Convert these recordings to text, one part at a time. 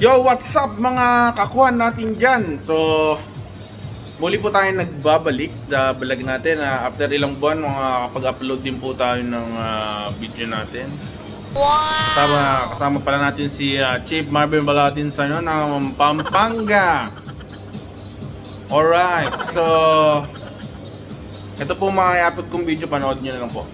Yo, what's up mga kakuan natin dyan? So, muli po tayo nagbabalik sa vlog natin. After ilang buwan, makakapag-upload din po tayo ng video natin. Wow! Kasama pala natin si Chief Marvin Balatin sa ng Pampanga. Alright, so ito po mga i-upload kong video, panood nyo na lang po.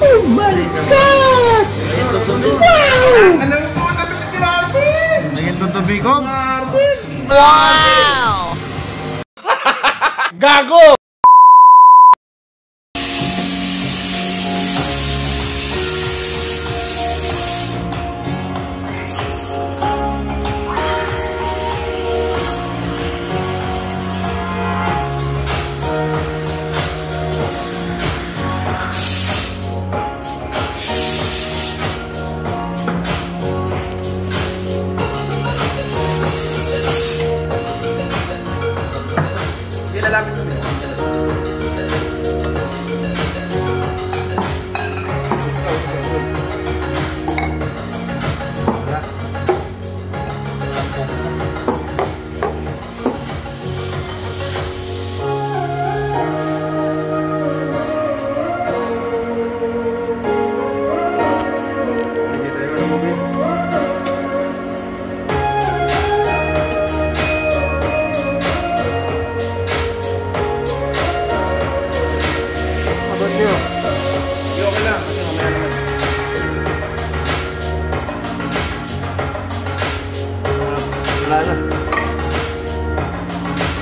Oh my God! Wow! Naging tutubi ko? Wow! Gago!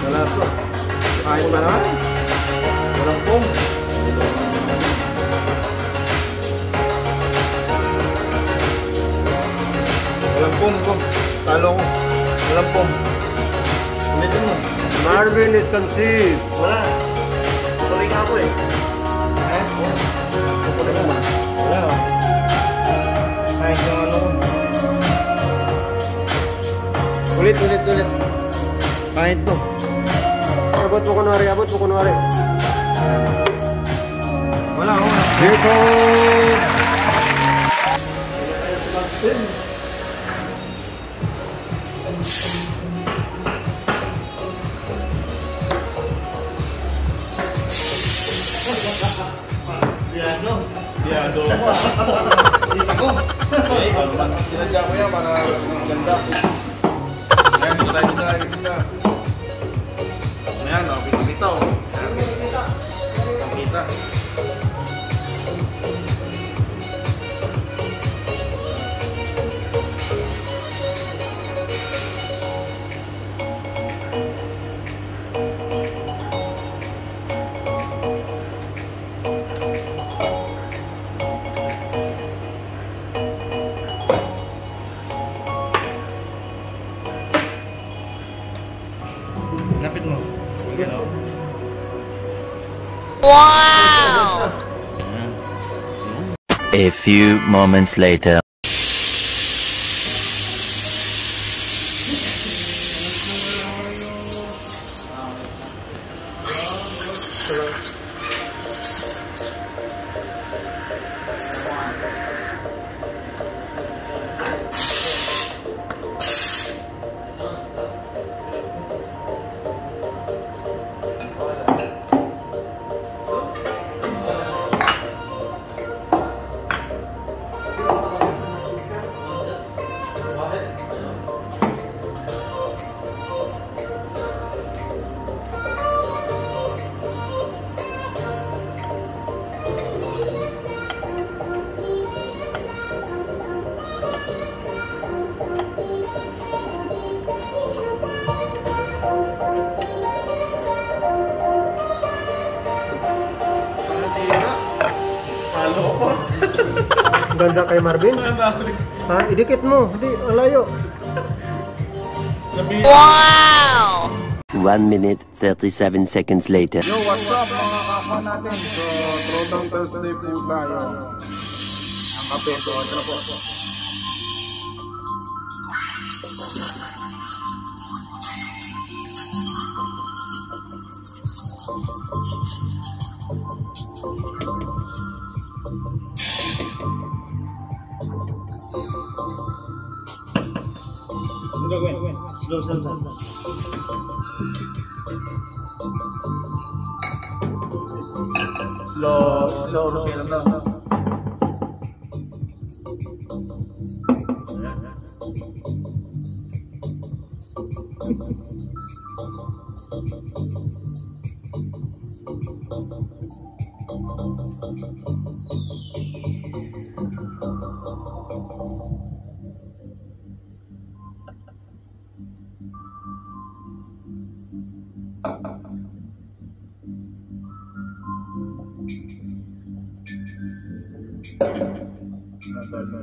Wala po. Kahit ba naman? Walang pong. Walang pong. Talo ko. Walang pong. Ulitin mo. Marvin is conceived. Wala. Tuloy nga ako eh. Tuloy mo. Wala. Kahit yung ano. Ulit. Kahit to. Abot mo kunwari. Wala. Dito! Diado mo. Hindi ko. Sinadya ko yan para maganda. Ayan, dito tayo. Ayan, kita o. Kita. check mo. Yes. Wow! A few moments later. Ganda kay Marvin. Ha? Idikit mo. Hindi, alayo. Wow! 1 minute 37 seconds later. Yo, what's up mga kapwa natin? So, Throwdown Thursday po tayo. Ang kape. So, ito na po. Slow, slow. Slow.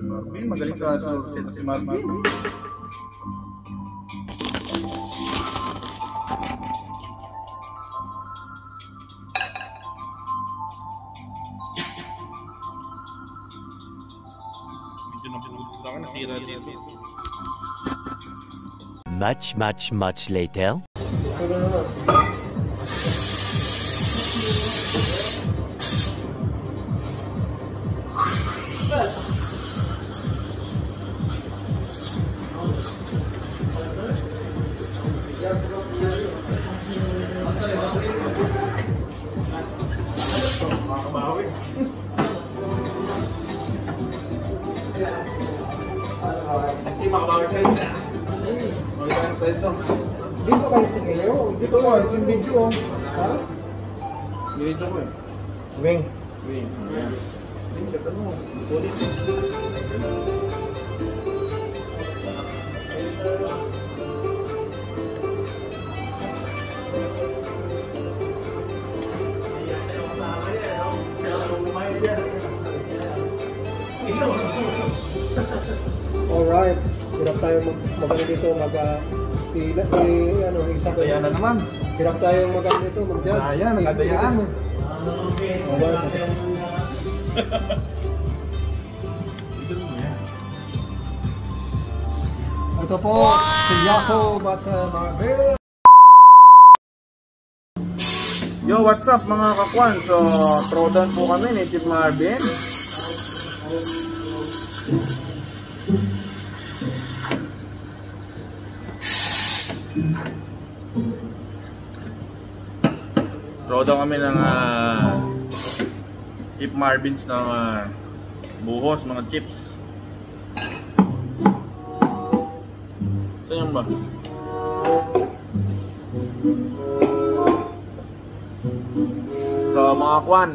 Marvin, magaling sa susunod si Marvin. Medyo napulot sa akin, nasira dito. Much later. Makabawi. Hindi makabawi kayo. Magkakaroon tayo ito. Dito kayo sa kayo. Dito ko, ito yung video. Ha? Video ko eh. Wing. Ayan. Hindi, ganda mo. Ulit. Alright. Hirap tayo mag-ano dito, isa ko. Ayan na naman. Hirap tayo mag-ano dito, mag-judge. Ayan, nakadayaan. Ito po, si Yako Batsa Marvin. Yo, what's up mga kakwan? So, throwdown po kami ni Chief Marvin. Throwdown kami ng Chief Marvins ng buhos, mga chips. Saan yan ba? So mga kwan,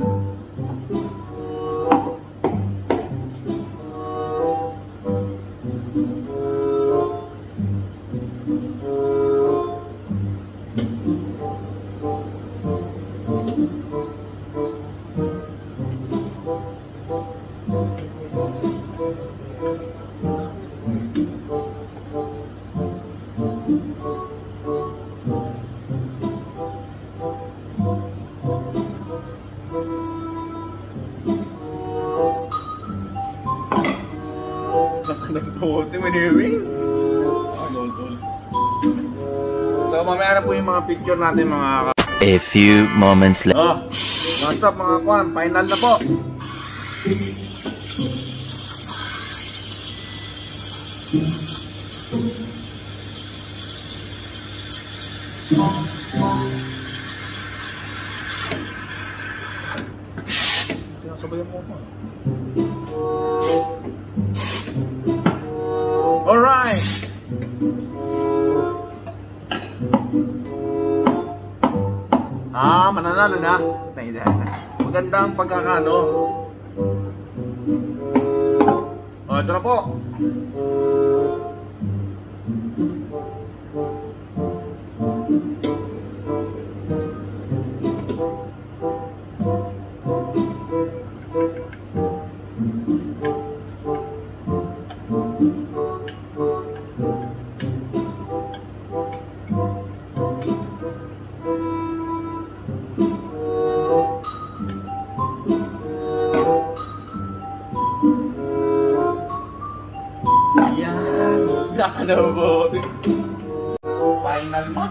Ewing. Lol. So mamaya na po yung mga picture natin mga A few moments later. Oh, what's up mga kwan? Final na po. Sabayan mo ako. Alright. Mananalo na. Magandang pagkakano. Oh, ito na po. Yan. Final mo.